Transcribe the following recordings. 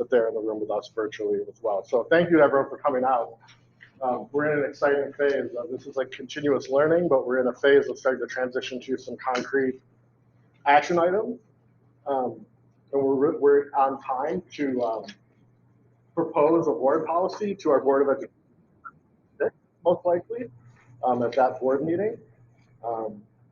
that they're in the room with us virtually as well. So thank you everyone for coming out. We're in an exciting phase. This is like continuous learning, but we're in a phase of starting to transition to some concrete action items. And we're on time to propose a board policy to our Board of Education, most likely, at that board meeting,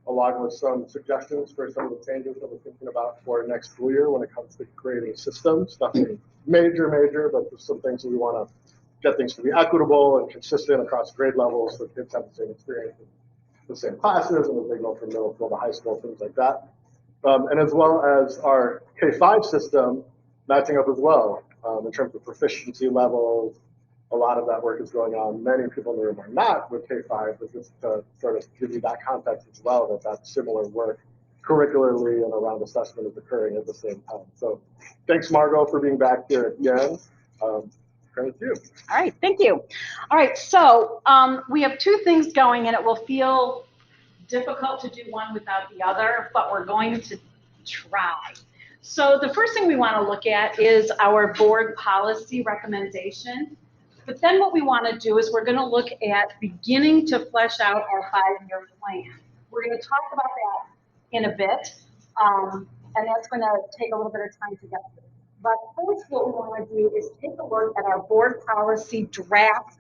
along with some suggestions for some of the changes that we're thinking about for next school year when it comes to creating systems. Nothing major, but there's some things that we want to get things to be equitable and consistent across grade levels so kids have the same experience in the same classes and as they go from middle school to high school, things like that. And as well as our K-5 system matching up as well in terms of proficiency levels. A lot of that work is going on. Many people in the room are not with K-5, but just to sort of give you that context as well, that similar work curricularly and around assessment is occurring at the same time. So thanks, Margot, for being back here again. Thank you. All right, thank you. All right, so we have two things going, and it will feel difficult to do one without the other, but we're going to try. So the first thing we want to look at is our board policy recommendation. But then what we want to do is we're going to look at beginning to flesh out our 5-year plan. We're going to talk about that in a bit, and that's going to take a little bit of time to get through. But first, what we want to do is take a look at our board policy draft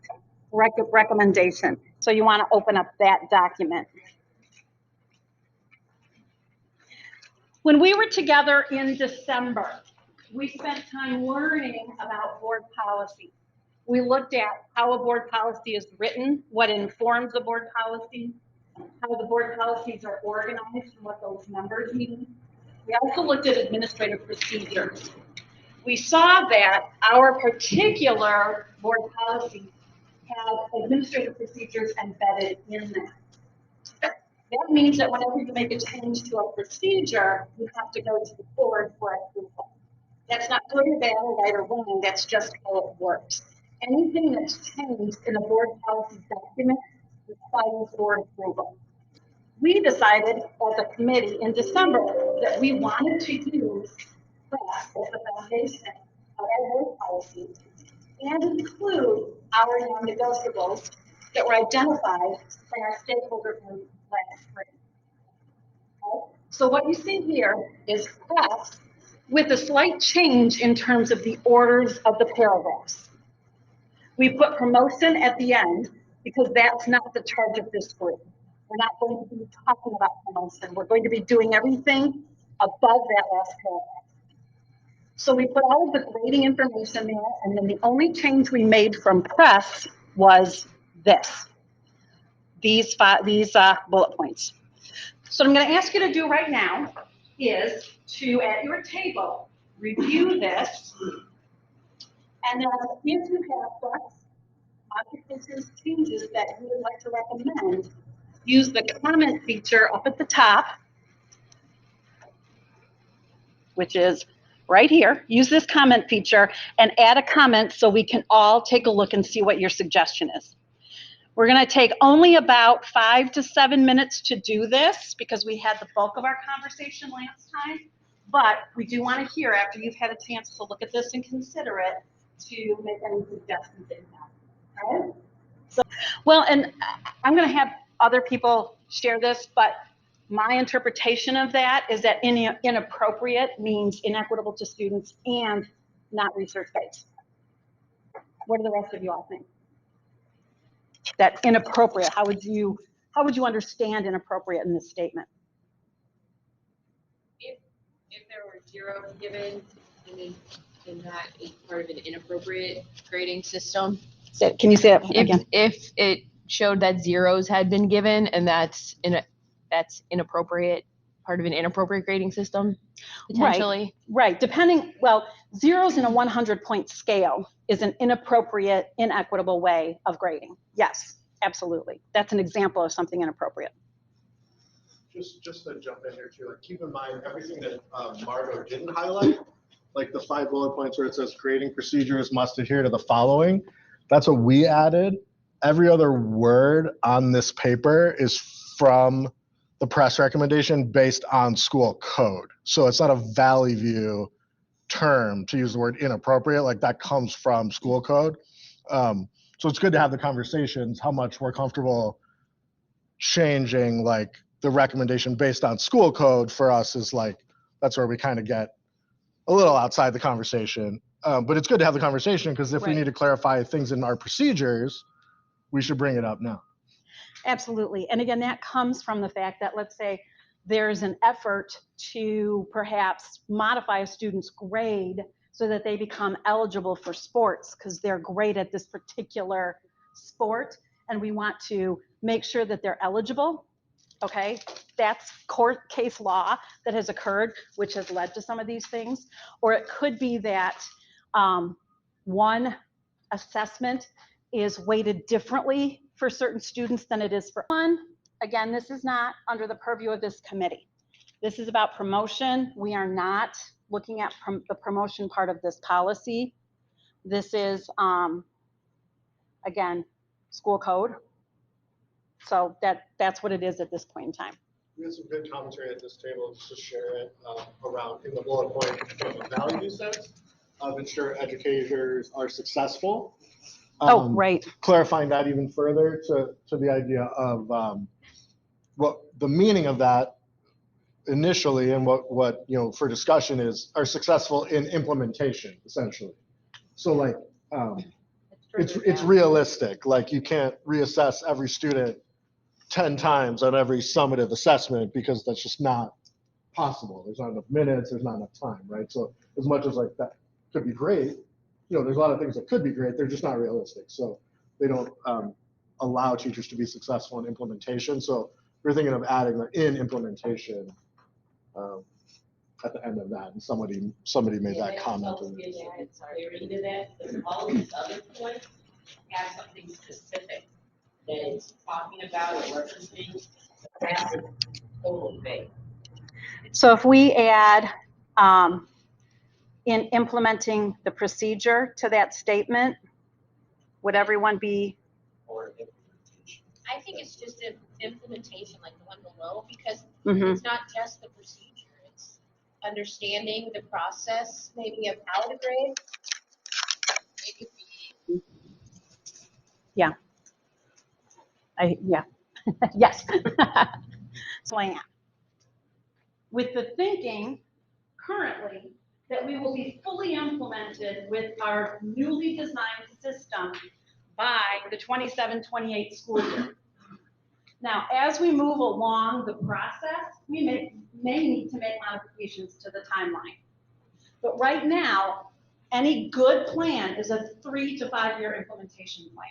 recommendation. So you want to open up that document. When we were together in December, we spent time learning about board policy. We looked at how a board policy is written, what informs a board policy, how the board policies are organized, and what those numbers mean. We also looked at administrative procedures. We saw that our particular board policy has administrative procedures embedded in them. That means that whenever you make a change to a procedure, you have to go to the board for approval. That's not good or bad or right or wrong, that's just how it works. Anything that's changed in a board policy document requires board approval. We decided as a committee in December that we wanted to use PRESS as the foundation of our board policy and include our non-negotiables that were identified by our stakeholder group last spring. Okay? So what you see here is PRESS with a slight change in terms of the orders of the paragraphs. We put promotion at the end because that's not the charge of this group. We're not going to be talking about promotion. We're going to be doing everything above that last paragraph. So we put all of the grading information there, and then the only change we made from PRESS was these bullet points. So what I'm going to ask you to do right now is to, at your table, review this, and then if you have thoughts, modifications, changes that you would like to recommend, use the comment feature up at the top, which is right here. Use this comment feature and add a comment so we can all take a look and see what your suggestion is. We're going to take only about 5 to 7 minutes to do this because we had the bulk of our conversation last time, but we do want to hear after you've had a chance to look at this and consider it to make any suggestions that you have. All right? So, well, and I'm going to have other people share this, but my interpretation of that is that inappropriate means inequitable to students and not research-based. What do the rest of you all think? That inappropriate, how would you understand inappropriate in this statement? If there were zeros given in that is part of an inappropriate grading system. Can you say it again? If it showed that zeros had been given and that's inappropriate, part of an inappropriate grading system, potentially. Right. Depending, well, zeros in a 100-point scale is an inappropriate, inequitable way of grading. Yes, absolutely. That's an example of something inappropriate. Just to jump in here too, like keep in mind everything that Margot didn't highlight, like the 5 bullet points where it says creating procedures must adhere to the following. That's what we added. Every other word on this paper is from the PRESS recommendation based on school code. So it's not a Valley View term, to use the word inappropriate, like that comes from school code. So it's good to have the conversations, how much we're comfortable changing like the recommendation based on school code for us is like, that's where we kind of get a little outside the conversation. But it's good to have the conversation because if we Right. need to clarify things in our procedures, we should bring it up now. Absolutely. And again, that comes from the fact that, let's say, there's an effort to perhaps modify a student's grade so that they become eligible for sports because they're great at this particular sport, and we want to make sure that they're eligible. Okay, that's court case law that has occurred, which has led to some of these things. Or it could be that one assessment is weighted differently for certain students than it is for one. Again, this is not under the purview of this committee. This is about promotion. We are not looking at the promotion part of this policy. This is, again, school code. So that's what it is at this point in time. We have some good commentary at this table just to share it around in the bullet point from a value sense of ensure educators are successful. Right. Clarifying that even further to the idea of what the meaning of that initially and what for discussion is are successful in implementation essentially. So like it's realistic. Like you can't reassess every student 10 times on every summative assessment because that's just not possible. There's not enough minutes, there's not enough time, right? So as much as like that could be great, there's a lot of things that could be great, they're just not realistic. So they don't allow teachers to be successful in implementation. So we're thinking of adding the in implementation at the end of that. And somebody made that comment. Sorry, into that, because all of these other points have something specific that it's talking about or referencing. That's a total vague. So if we add in implementing the procedure to that statement, would everyone be? Or implementation. I think it's just an implementation like the one below because Mhm. it's not just the procedure. It's understanding the process maybe of how to grade. It could be Yeah. Yes. Plan. With the thinking currently that we will be fully implemented with our newly designed system by the 27-28 school year. Now, as we move along the process, we may need to make modifications to the timeline. But right now, any good plan is a 3 to 5 year implementation plan.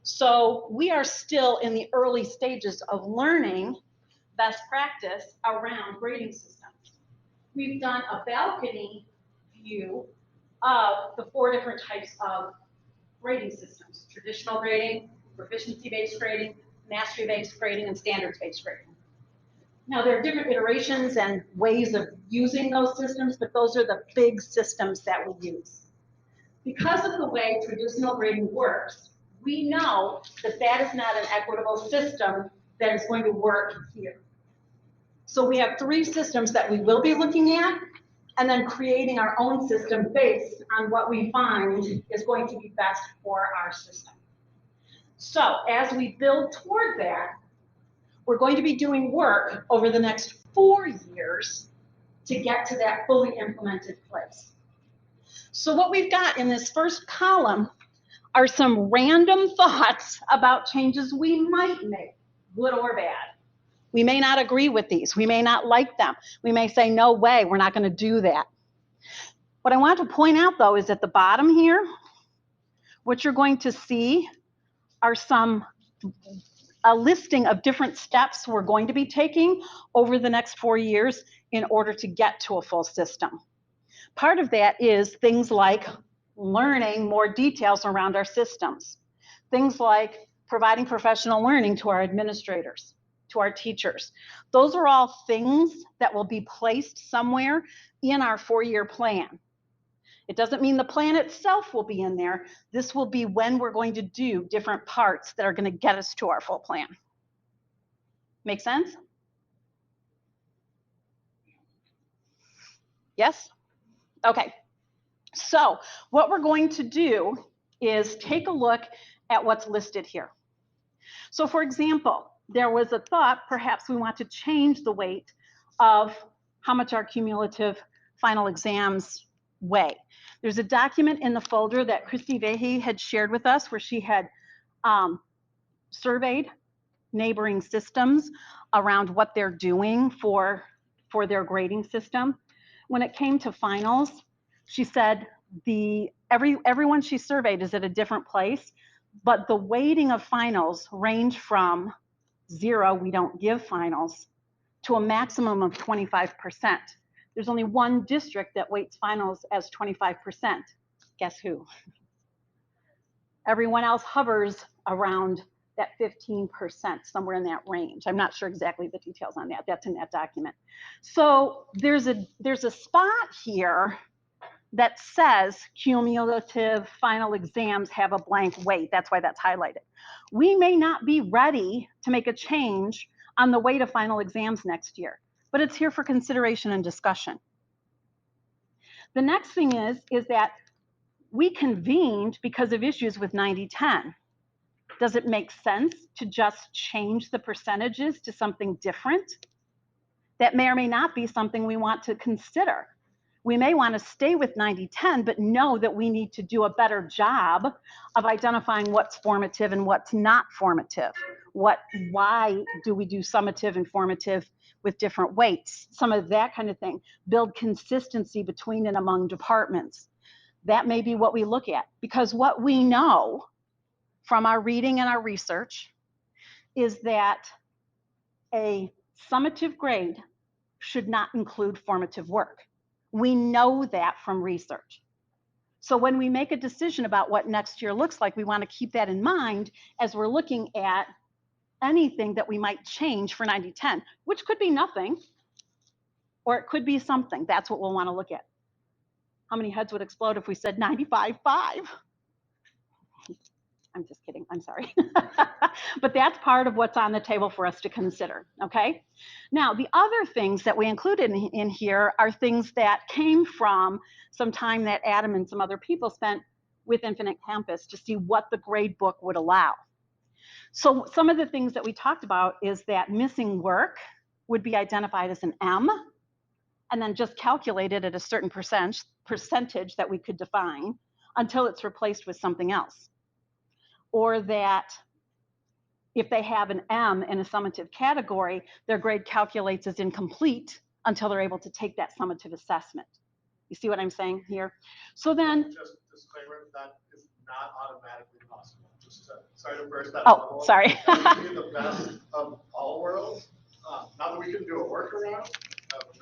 So we are still in the early stages of learning best practice around grading systems. We've done a balcony view of the 4 different types of grading systems: traditional grading, proficiency-based grading, mastery-based grading, and standards-based grading. Now, there are different iterations and ways of using those systems, but those are the big systems that we use. Because of the way traditional grading works, we know that that is not an equitable system that is going to work here. So we have 3 systems that we will be looking at, and then creating our own system based on what we find is going to be best for our system. So as we build toward that, we're going to be doing work over the next 4 years to get to that fully implemented place. So what we've got in this first column are some random thoughts about changes we might make, good or bad. We may not agree with these. We may not like them. We may say, no way, we're not going to do that. What I want to point out, though, is at the bottom here, what you're going to see are a listing of different steps we're going to be taking over the next 4 years in order to get to a full system. Part of that is things like learning more details around our systems. Things like providing professional learning to our administrators, to our teachers. Those are all things that will be placed somewhere in our 4-year plan. It doesn't mean the plan itself will be in there. This will be when we're going to do different parts that are going to get us to our full plan. Make sense? Yes? Okay, so what we're going to do is take a look at what's listed here. So for example, there was a thought, perhaps we want to change the weight of how much our cumulative final exams weigh. There's a document in the folder that Christy Vehe had shared with us where she had surveyed neighboring systems around what they're doing for their grading system. When it came to finals, she said everyone she surveyed is at a different place, but the weighting of finals range from 0, we don't give finals, to a maximum of 25%. There's only one district that weights finals as 25%. Guess who? Everyone else hovers around that 15%, somewhere in that range. I'm not sure exactly the details on that. That's in that document. So there's a spot here that says cumulative final exams have a blank weight. That's why that's highlighted. We may not be ready to make a change on the weight of final exams next year, but it's here for consideration and discussion. The next thing is that we convened because of issues with 90-10. Does it make sense to just change the percentages to something different? That may or may not be something we want to consider. We may want to stay with 90-10, but know that we need to do a better job of identifying what's formative and what's not formative. Why do we do summative and formative with different weights? Some of that kind of thing. Build consistency between and among departments. That may be what we look at, because what we know from our reading and our research is that a summative grade should not include formative work. We know that from research. So when we make a decision about what next year looks like, we want to keep that in mind as we're looking at anything that we might change for 90-10, which could be nothing, or it could be something. That's what we'll want to look at. How many heads would explode if we said 95-5? I'm just kidding, I'm sorry. But that's part of what's on the table for us to consider, okay? Now, the other things that we included in here are things that came from some time that Adam and some other people spent with Infinite Campus to see what the grade book would allow. So some of the things that we talked about is that missing work would be identified as an M, and then just calculated at a certain percentage that we could define until it's replaced with something else. Or that if they have an M in a summative category, their grade calculates as incomplete until they're able to take that summative assessment. You see what I'm saying here? So then, Just disclaimer, that is not automatically possible. Just sorry to burst that oh, bubble. sorry. That would be the best of all worlds. Not that we can do a workaround.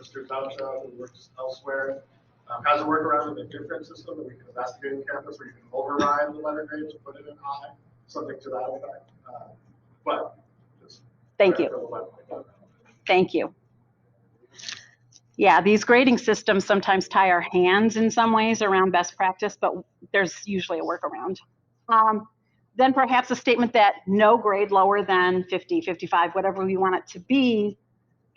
Mr. Daucha, who works elsewhere, has a workaround in a different system that we can investigate in campus where you can override the letter grade to put it in I, something to that effect. But just Thank you. Thank you. Yeah, these grading systems sometimes tie our hands in some ways around best practice, but there's usually a workaround. Then perhaps a statement that no grade lower than 50, 55, whatever we want it to be,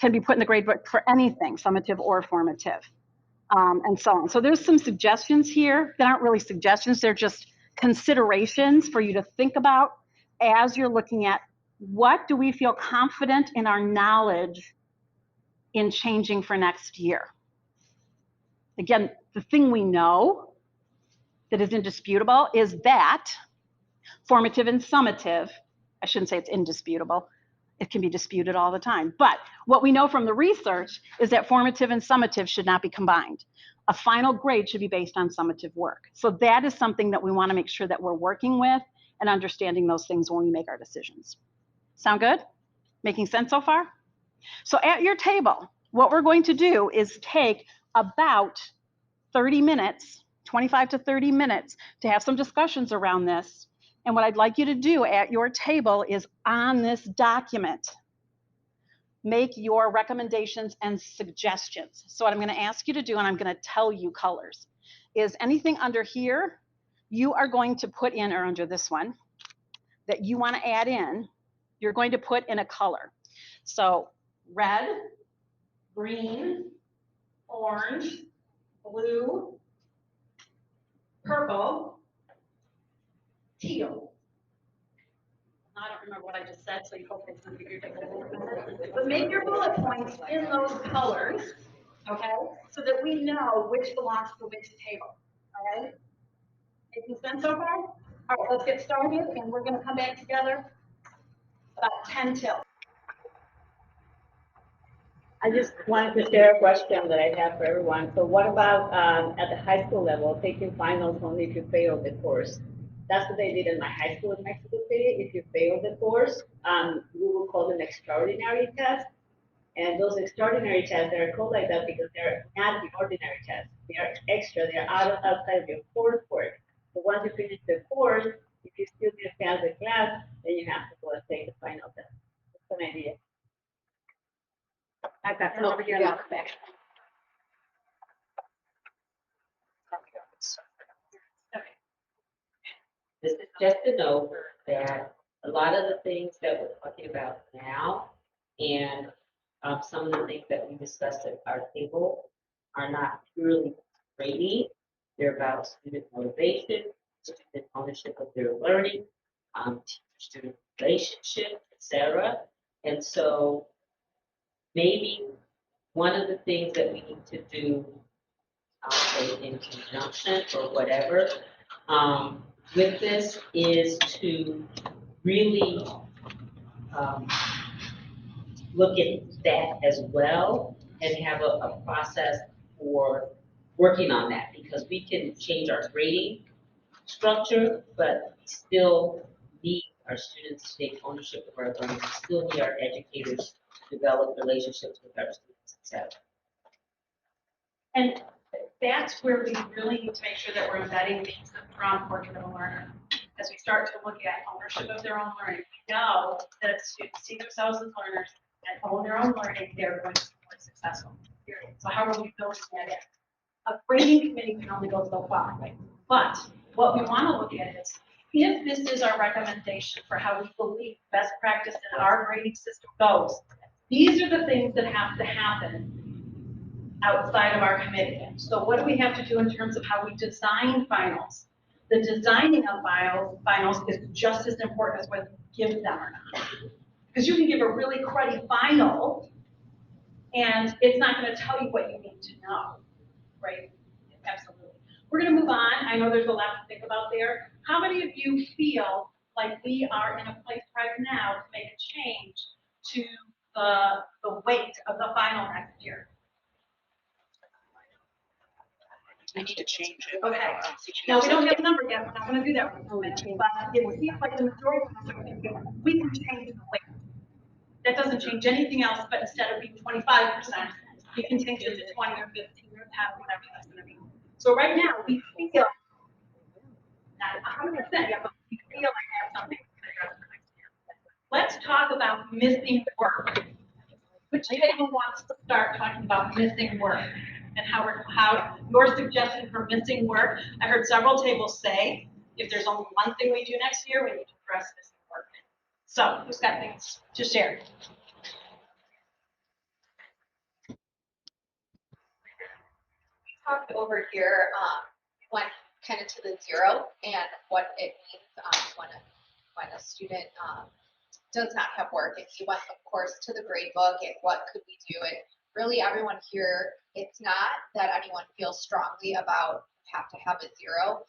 can be put in the grade book for anything, summative or formative, and so on. So there's some suggestions here that aren't really suggestions, they're just considerations for you to think about as you're looking at what do we feel confident in our knowledge in changing for next year. Again, the thing we know that is indisputable is that formative and summative, I shouldn't say it's indisputable, it can be disputed all the time, but what we know from the research is that formative and summative should not be combined. A final grade should be based on summative work. So that is something that we want to make sure that we're working with and understanding those things when we make our decisions. Sound good? Making sense so far? So at your table, what we're going to do is take about 30 minutes, 25 to 30 minutes to have some discussions around this. And what I'd like you to do at your table is on this document, make your recommendations and suggestions. So what I'm going to ask you to do, and I'm going to tell you colors, is anything under here, you are going to put in, or under this one, that you want to add in, you're going to put in a color. So red, green, orange, blue, just said, so you hopefully some of you but make your bullet points in those colors, okay? So that we know which belongs to which table, all right? Making sense so far? All right, let's get started, and we're gonna come back together about 10 till. I just wanted to share a question that I have for everyone. So what about at the high school level, taking finals only if you fail the course? That's what they did in my high school in Mexico City. If you fail the course, we will call them extraordinary tests. And those extraordinary tests, they're called like that because they're not the ordinary tests. They are extra. They're outside of your coursework. So once you finish the course, if you still didn't pass the class, then you have to go and take the final test. That's an idea. I've got some over here in the back. This is just to know that a lot of the things that we're talking about now and some of the things that we discussed at our table are not purely grading. They're about student motivation, student ownership of their learning, teacher-student relationship, etc. And so maybe one of the things that we need to do, I'll say in conjunction or whatever, with this is to really look at that as well and have a process for working on that, because we can change our grading structure, but we still need our students to take ownership of our learning. We still need our educators to develop relationships with our students, etc. And that's where we really need to make sure that we're embedding things from working with a learner. As we start to look at ownership of their own learning, we know that if students see themselves as learners and own their own learning, they're going to be more successful. Period. So how are we building that in? A grading committee can only go so far, right? But what we want to look at is, if this is our recommendation for how we believe best practice in our grading system goes, these are the things that have to happen outside of our committee. So what do we have to do in terms of how we design finals? The designing of finals is just as important as whether you give them or not. Because you can give a really cruddy final, and it's not going to tell you what you need to know, right? Absolutely. We're going to move on. I know there's a lot to think about there. How many of you feel like we are in a place right now to make a change to the weight of the final next year? I need to change it. Okay. Now, we don't have a number yet, we're not gonna do that. But it seems like the majority of us are thinking, we can change the weight. That doesn't change anything else, but instead of being 25%, we can change it to 20 or 15 or 10, whatever that's gonna be. So right now, we feel, not 100% yet, but we feel like we have something to address for next year. Let's talk about missing work. Which table wants to start talking about missing work? And how your suggestion for missing work? I heard several tables say, if there's only one thing we do next year, we need to address missing work. So who's got things to share? We talked over here, went kind of to the zero and what it means when a student does not have work. And he went, of course, to the grade book and what could we do? And really everyone here, it's not that anyone feels strongly about have to have a zero.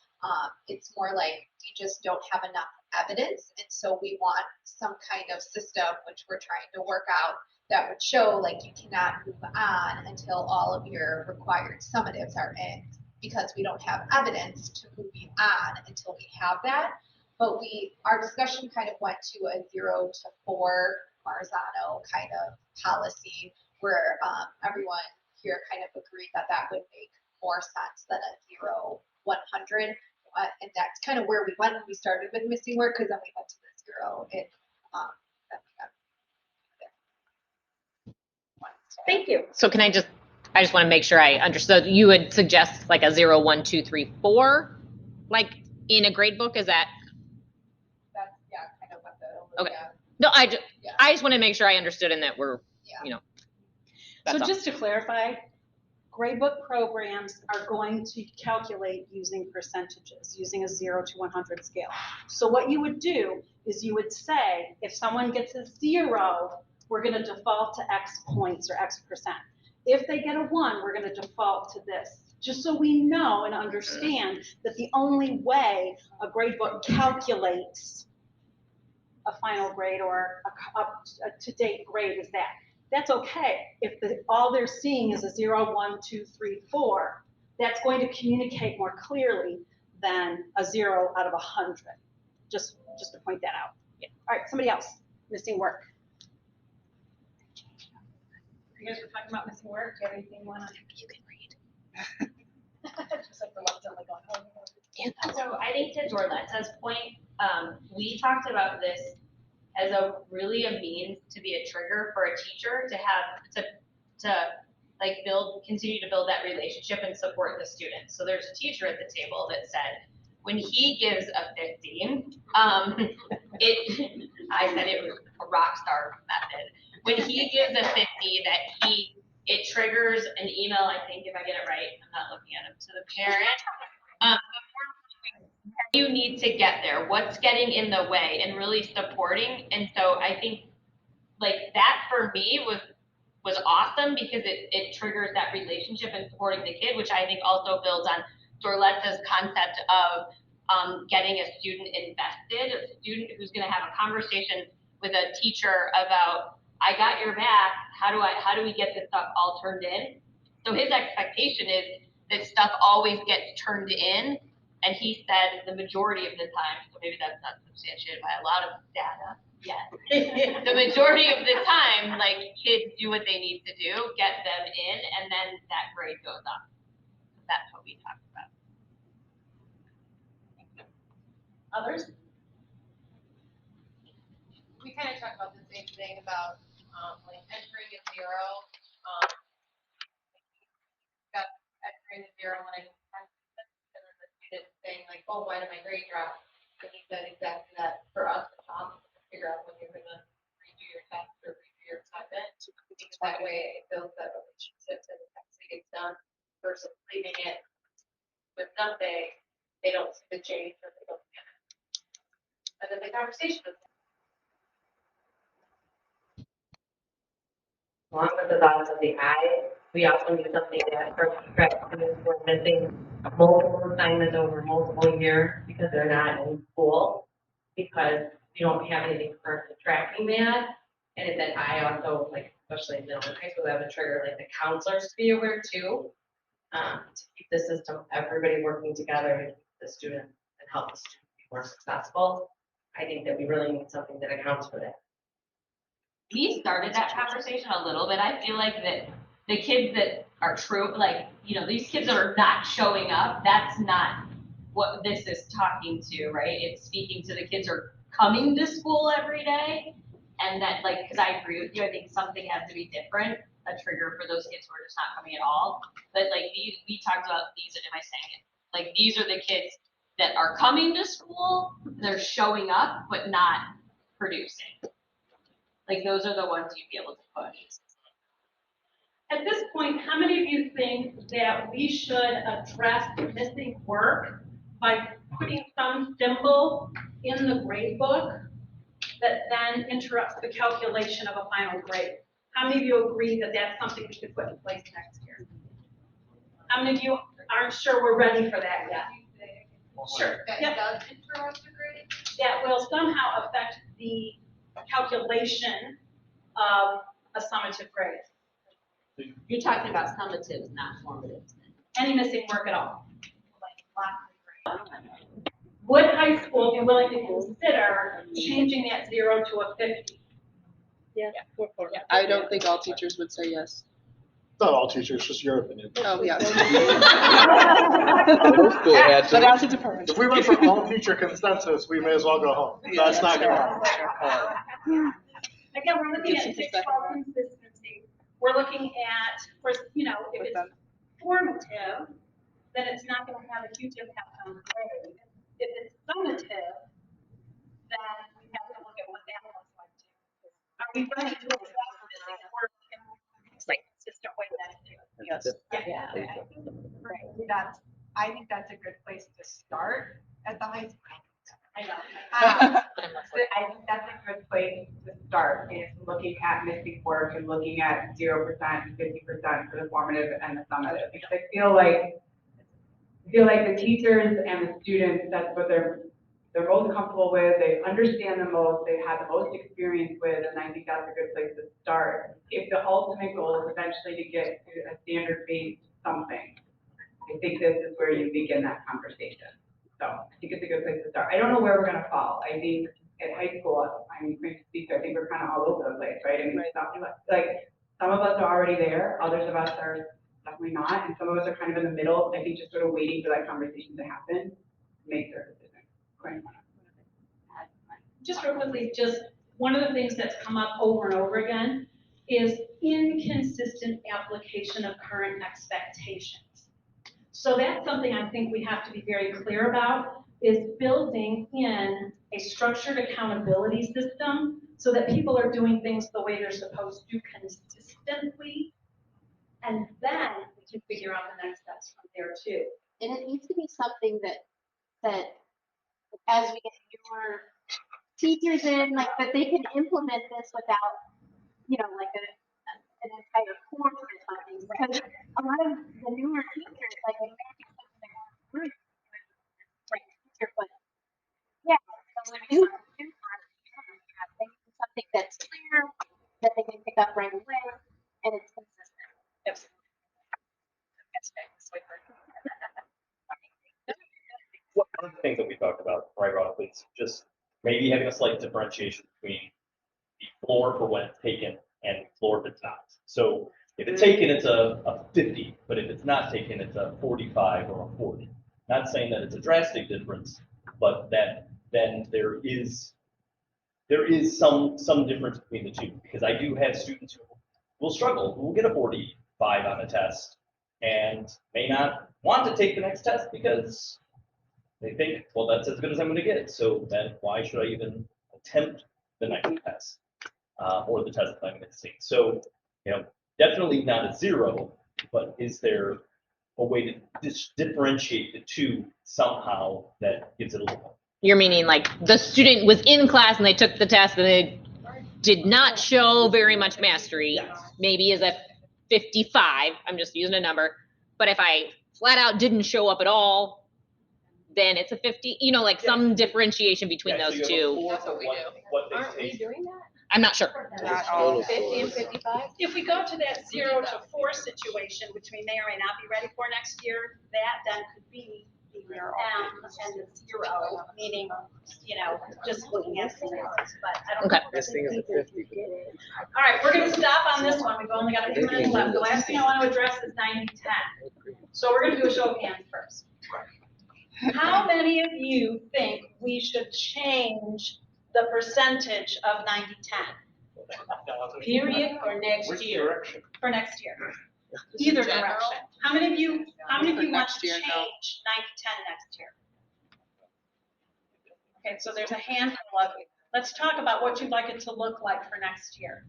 It's more like we just don't have enough evidence. And so we want some kind of system, which we're trying to work out, that would show like you cannot move on until all of your required summatives are in, because we don't have evidence to moving on until we have that. But our discussion kind of went to a 0 to 4 Marzano kind of policy, where everyone here kind of agreed that that would make more sense than a 0, 100. And that's kind of where we went when we started with missing work, because then we went to the 0 and then we got. Thank you. So I just want to make sure I understood. You would suggest like a 0, 1, 2, 3, 4, like in a grade book? Is that? That's, yeah, kind of what the. Okay. Yeah. No, I Yeah. just want to make sure I understood and that we're, Yeah. you know. So that's all. just to clarify, gradebook programs are going to calculate using percentages, using a 0 to 100 scale. So what you would do is you would say, if someone gets a 0, we're going to default to X points or X percent. If they get a 1, we're going to default to this. Just so we know and understand that the only way a gradebook calculates a final grade or a to-date grade is that. That's okay. If all they're seeing is a 0, 1, 2, 3, 4, that's going to communicate more clearly than a 0 out of 100. Just to point that out. Yeah. All right, somebody else, missing work. You guys were talking about missing work. Do you have anything you want to? You can read. Just like the ones that like on home. So I think to Dorletta's point, we talked about this as a means to be a trigger for a teacher to have to like continue to build that relationship and support the students. So there's a teacher at the table that said, when he gives a 50, I said it was a rock star method. When he gives a 50, it triggers an email, I think, if I get it right, I'm not looking at him, to the parent. You need to get there, what's getting in the way, and really supporting. And so I think like that for me was awesome because it triggers that relationship and supporting the kid, which I think also builds on Dorletta's concept of getting a student invested, a student who's going to have a conversation with a teacher about, I got your back, how do we get this stuff all turned in? So his expectation is that stuff always gets turned in. And he said the majority of the time, so maybe that's not substantiated by a lot of data yet. The majority of the time, like kids do what they need to do, get them in, and then that grade goes up. That's what we talked about. Others? We kind of talked about the same thing about like entering a 0. Got entering a 0 when I student saying like, oh, why did my grade drop? And he said exactly that for us to figure out when you're gonna redo your test or redo your assignment. Because that way it builds that relationship and it actually gets done versus leaving it with nothing. They don't see the change or they don't get it. And then the conversation is Along with the thoughts of the eye, we also need something that for students who are missing multiple assignments over multiple years because they're not in school, because we don't have anything currently tracking that. And then I also, like, especially in middle and high school, have a trigger, like the counselors to be aware too, to keep the system, everybody working together to keep the student and help the student be more successful. I think that we really need something that accounts for that. We started that conversation a little bit. I feel like that the kids that are true, like, these kids that are not showing up, that's not what this is talking to, right? It's speaking to the kids who are coming to school every day. And that, like, because I agree with you, I think something has to be different, a trigger for those kids who are just not coming at all. But like we talked about these, am I saying it? Like, these are the kids that are coming to school, they're showing up, but not producing. Like, those are the ones you'd be able to push. At this point, how many of you think that we should address missing work by putting some symbol in the grade book that then interrupts the calculation of a final grade? How many of you agree that that's something we should put in place next year? How many of you aren't sure we're ready for that yet? Sure. that Yep. does interrupt the grade. That will somehow affect the calculation of a summative grade. You're talking about summatives, not formatives. Any missing work at all? Would high school be willing to consider changing that 0 to a 50? I don't think all teachers would say yes. Not all teachers, just your opinion. Oh, yeah. Middle school had But to. that's a different. If we went for all teacher consensus, we may as well go home. That's not gonna happen. Again, we're looking Give at some 6-12 consistency. We're looking at, if it's formative, then it's not going to have a huge impact on the grade. If it's summative, then we have to look at what that looks like too. Are we ready to address missing work in a consistent way next year? Yes. Yeah. that's a good place to start at the high school. I know. I think that's a good place to start, is looking at missing work and looking at 0%, 50% for the formative and the summative. Because I feel like the teachers and the students, that's what they're most comfortable with, they understand the most, they have the most experience with, and I think that's a good place to start. If the ultimate goal is eventually to get to a standard-based something, I think this is where you begin that conversation. So I think it's a good place to start. I don't know where we're gonna fall. I think at high school, I mean, I think we're kind of all over the place, right? I mean, some of us are already there, others of us are definitely not, and some of us are kind of in the middle. I think just sort of waiting for that conversation to happen, to make their decision. Just real quickly, just one of the things that's come up over and over again is inconsistent application of current expectations. So that's something I think we have to be very clear about, is building in a structured accountability system so that people are doing things the way they're supposed to consistently. And then we can figure out the next steps from there too. And it needs to be something that as we get newer teachers in, like, that they can implement this without, like an entire course or something. Because a lot of the newer teachers, like, it may be something they want to group like teacher, but yeah, so when you do something that's clear, that they can pick up right away, and it's consistent. Yes. One of the things that we talked about, right, Rob, is just maybe having a slight differentiation between the floor for when it's taken and the floor if it's not. So if it's taken, it's a 50, but if it's not taken, it's a 45 or a 40. Not saying that it's a drastic difference, but that then there is some difference between the two, because I do have students who will struggle, who will get a 45 on a test and may not want to take the next test because they think, well, that's as good as I'm going to get. So then why should I even attempt the next test or the test that I'm going to take? So, definitely not a 0, but is there a way to differentiate the two somehow that gives it a little? You're meaning like the student was in class and they took the test and they did not show very much mastery, Yes. maybe is a 55, I'm just using a number, but if I flat out didn't show up at all, then it's a 50, like some differentiation between Yeah, so those you have a two. 4 for what they Aren't we take. doing that? I'm not sure. Not all. 50 and 55? If we go to that 0 to 4 situation, which we may or may not be ready for next year, that then could be the M and the 0, meaning, just looking at zeros, but I don't. Okay. know. This thing is a 50. All right, we're gonna stop on this one. We've only got a few minutes left. The last thing I want to address is 90-10. So we're gonna do a show of hands first. How many of you think we should change the percentage of 90-10? Period or next year? Direction. For next year. Either General? direction. How many of you want For to next change year, 90-10 no. next year? Okay, so there's a handful of you. Let's talk about what you'd like it to look like for next year.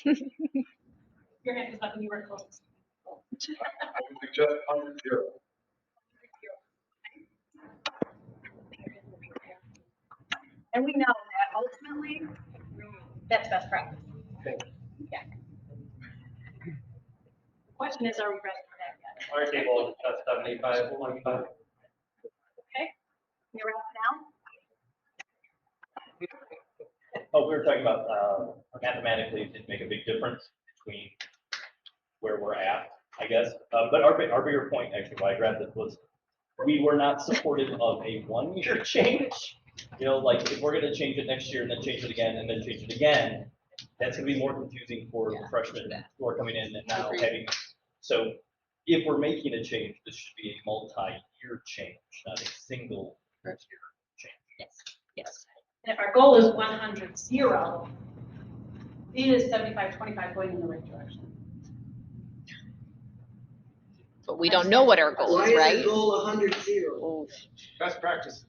Your hand is up and you were close. I would suggest 100 0. And we know that ultimately, that's best practice. Yeah. The question is, are we ready for that yet? Our table is 75, 105. Okay, you're up now. Oh, we were talking about mathematically, it did make a big difference between where we're at, I guess. But our bigger point, actually, why I grabbed it was we were not supportive of a 1-year change. Like if we're going to change it next year and then change it again and then change it again, that's going to be more confusing for the freshmen who are coming in and now having. So if we're making a change, this should be a multi-year change, not a single year change. Yes. And if our goal is 100-0, it is 75-25 going in the right direction. But we don't know what our goal is, right? Why is the goal 100-0? Best practices.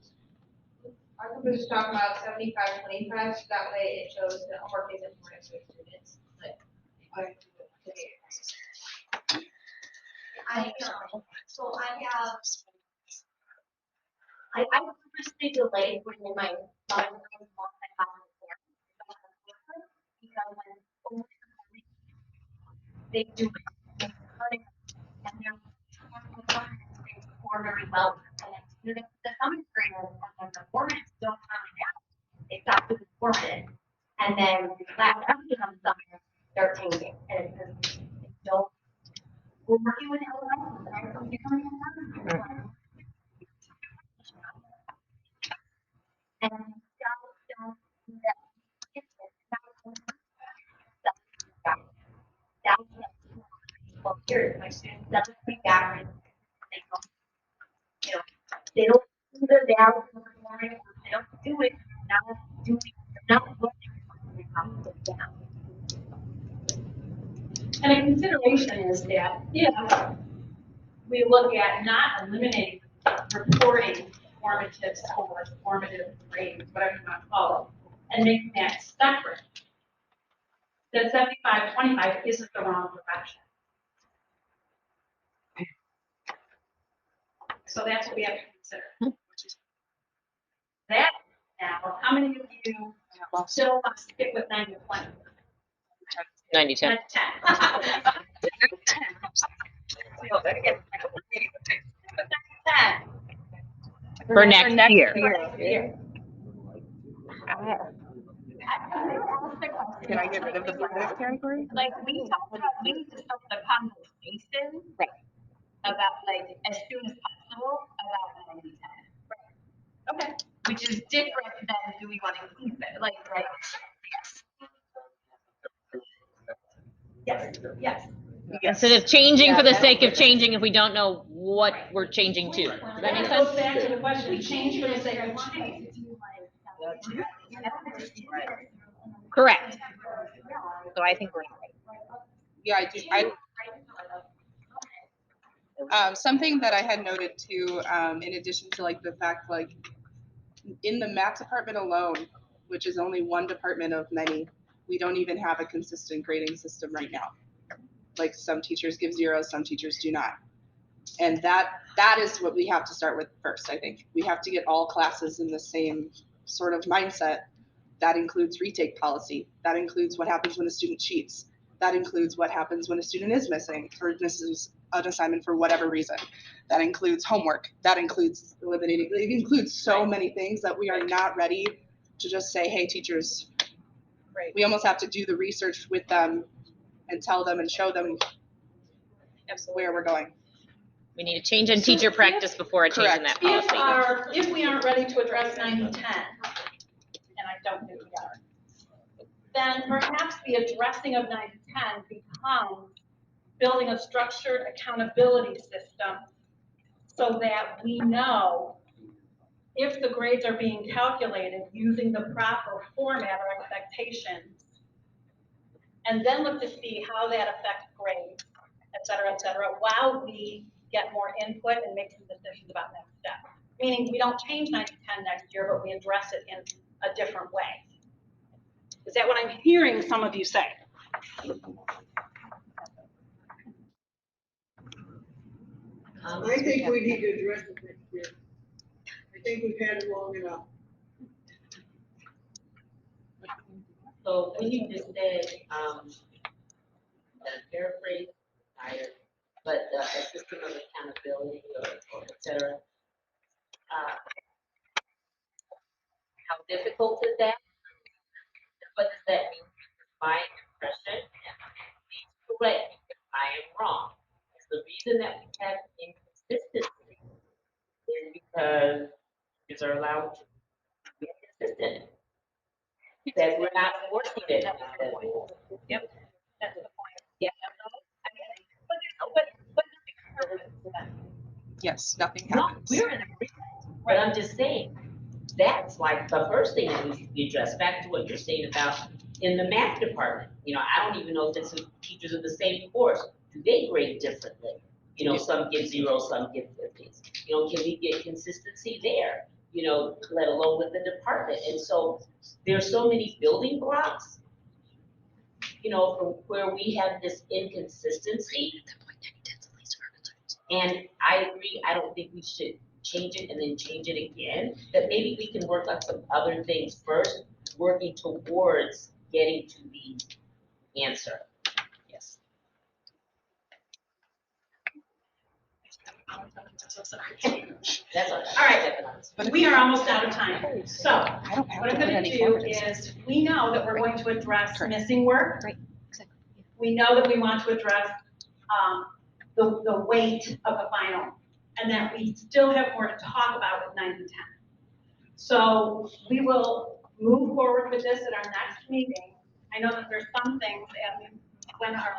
I think we should talk about 75-25, that way it shows that homework is important to students, I purposely delayed bringing my son because when they do it, and they perform very well. And the summer graders and the performance don't come out. They stop to perform it. And then after the summer, they're changing. And it's still, we're working with LMS, and I'm becoming a and don't do that. Well, here's my students, that's the average. They don't do the down, they don't do it, not doing, not looking down. And a consideration is that if we look at not eliminating reporting formative scores, formative grades, whatever you want to call it, and making that separate, that 75-25 isn't the wrong direction. So that's what we have to consider. That now, how many of you still want to stick with 90-20? 90-10. 10. For next year. Can I get rid of the formative category? Like, we talked about, we need to start the conversation about, like, as soon as possible, about 90-10. Okay. Which is different than do we want to keep it, like, right? Yes, yes. Instead of changing for the sake of changing if we don't know what we're changing to. Does that make sense? Goes back to the question, change for the sake of change. Correct. So I think we're not right. Yeah, I do. Something that I had noted too, in addition to like the fact, like in the math department alone, which is only one department of many, we don't even have a consistent grading system right now. Like some teachers give zeros, some teachers do not. And that is what we have to start with first, I think. We have to get all classes in the same sort of mindset. That includes retake policy. That includes what happens when a student cheats. That includes what happens when a student is missing or misses an assignment for whatever reason. That includes homework. That includes eliminating, it includes so many things that we are not ready to just say, hey, teachers, we almost have to do the research with them and tell them and show them where we're going. We need to change in teacher practice before changing that policy. If we aren't ready to address 90-10, and I don't think we are, then perhaps the addressing of 90-10 becomes building a structured accountability system so that we know if the grades are being calculated using the proper format or expectations, and then look to see how that affects grades, et cetera, while we get more input and make some decisions about next steps. Meaning we don't change 90-10 next year, but we address it in a different way. Is that what I'm hearing some of you say? I think we need to address it next year. I think we've had it long enough. So when you just said, paraphrase, but a system of accountability or et cetera, how difficult is that? What does that mean? My impression, and please correct me if I am wrong, is the reason that we have inconsistency is because kids are allowed to be consistent. That we're not forcing it. Yep, that's the point. Yeah. Yes, nothing No, happens. we're in agreement, but I'm just saying, that's like the first thing that needs to be addressed, back to what you're saying about in the math department. You know, I don't even know if it's teachers of the same course, do they grade differently? You know, some get zeros, some get 50s. You know, can we get consistency there? You know, let alone with the department. And so there's so many building blocks, you know, from where we have this inconsistency. And I agree, I don't think we should change it and then change it again, that maybe we can work on some other things first, working towards getting to the answer. Yes. That's all All right, we are almost out of time. So what I'm gonna do is, we know that we're going to address missing work. Right, exactly. We know that we want to address, the weight of the final, and that we still have more to talk about with 9 and 10. So we will move forward with this at our next meeting. I know that there's some things, and when our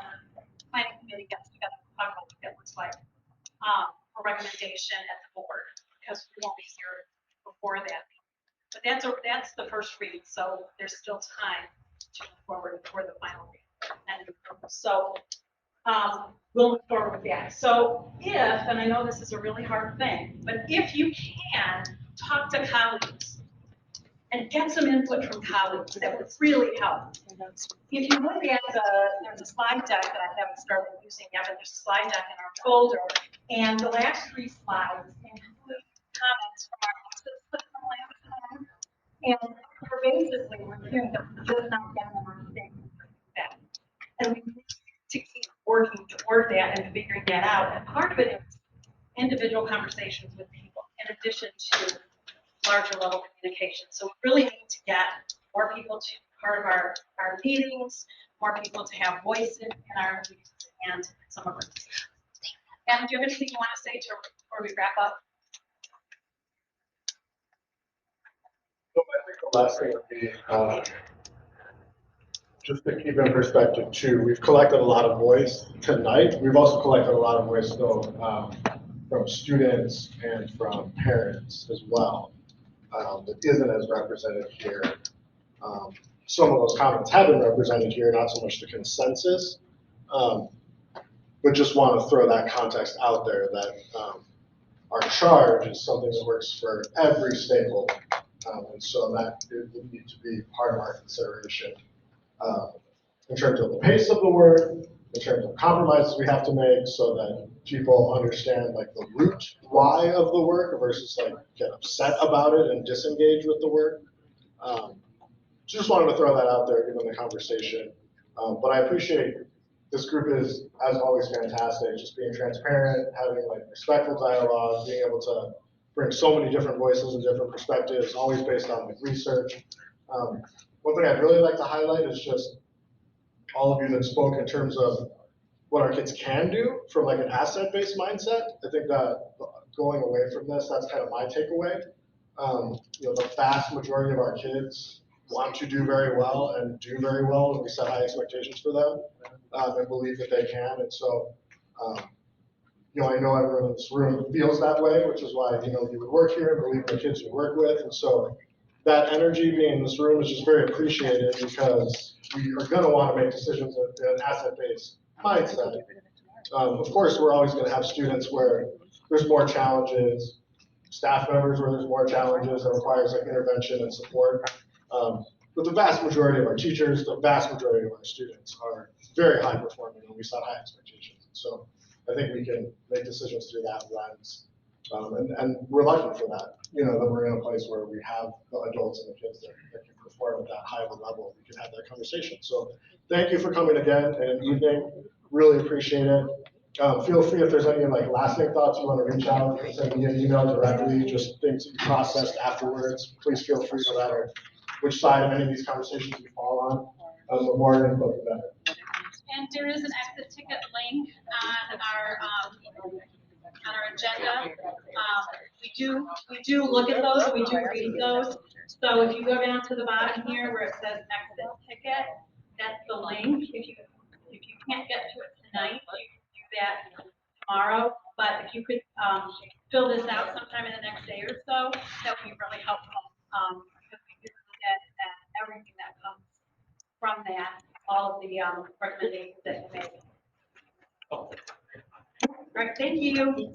planning committee gets together, we'll talk about what that looks like, for recommendation at the board, because we won't be here before that. But that's the first read, so there's still time to move forward before the final read. And so, we'll move forward with that. So if, and I know this is a really hard thing, but if you can, talk to colleagues and get some input from colleagues, that would really help. If you look at there's a slide deck that I haven't started using yet, but there's a slide deck in our folder, and the last 3 slides include comments from our assistants from last time. And pervasively, we're hearing that we're just not getting them understanding that. And we need to keep working toward that and figuring that out. And part of it is individual conversations with people, in addition to larger level communication. So we really need to get more people to be part of our meetings, more people to have voice in our meetings and some of our decisions. Adam, do you have anything you want to say before we wrap up? So I think the last thing would be, just to keep in perspective too, we've collected a lot of voice tonight. We've also collected a lot of voice though, from students and from parents as well, that isn't as represented here. Some of those comments have been represented here, not so much the consensus, but just want to throw that context out there that our charge is something that works for every stakeholder. And so that it would need to be part of our consideration in terms of the pace of the work, in terms of compromises we have to make so that people understand like the root why of the work versus like get upset about it and disengage with the work. Just wanted to throw that out there given the conversation. But I appreciate this group is, as always, fantastic, just being transparent, having like respectful dialogue, being able to bring so many different voices and different perspectives, always based on like research. One thing I'd really like to highlight is just all of you that spoke in terms of what our kids can do from like an asset-based mindset. I think that going away from this, that's kind of my takeaway. You know, the vast majority of our kids want to do very well and do very well, and we set high expectations for them and believe that they can. And so, you know, I know everyone in this room feels that way, which is why, you know, you would work here and believe in the kids you work with. And so that energy being in this room is just very appreciated because we are going to want to make decisions in an asset-based mindset. Of course, we're always going to have students where there's more challenges, staff members where there's more challenges that requires like intervention and support. But the vast majority of our teachers, the vast majority of our students are very high performing and we set high expectations. So I think we can make decisions through that lens. And we're lucky for that, you know, that we're in a place where we have the adults and the kids that can perform at that high of a level. We can have that conversation. So thank you for coming again in an evening. Really appreciate it. Feel free if there's any like lasting thoughts you want to reach out, send me an email directly, just things that you processed afterwards. Please feel free no matter which side of any of these conversations you fall on. The more info, the better. And there is an exit ticket link on our agenda. We do look at those, we do read those. So if you go down to the bottom here where it says exit ticket, that's the link. If you can't get to it tonight, you can do that tomorrow. But if you could fill this out sometime in the next day or so, that would be really helpful. Because we do look at everything that comes from that, all of the recommendations that you make. All right, thank you.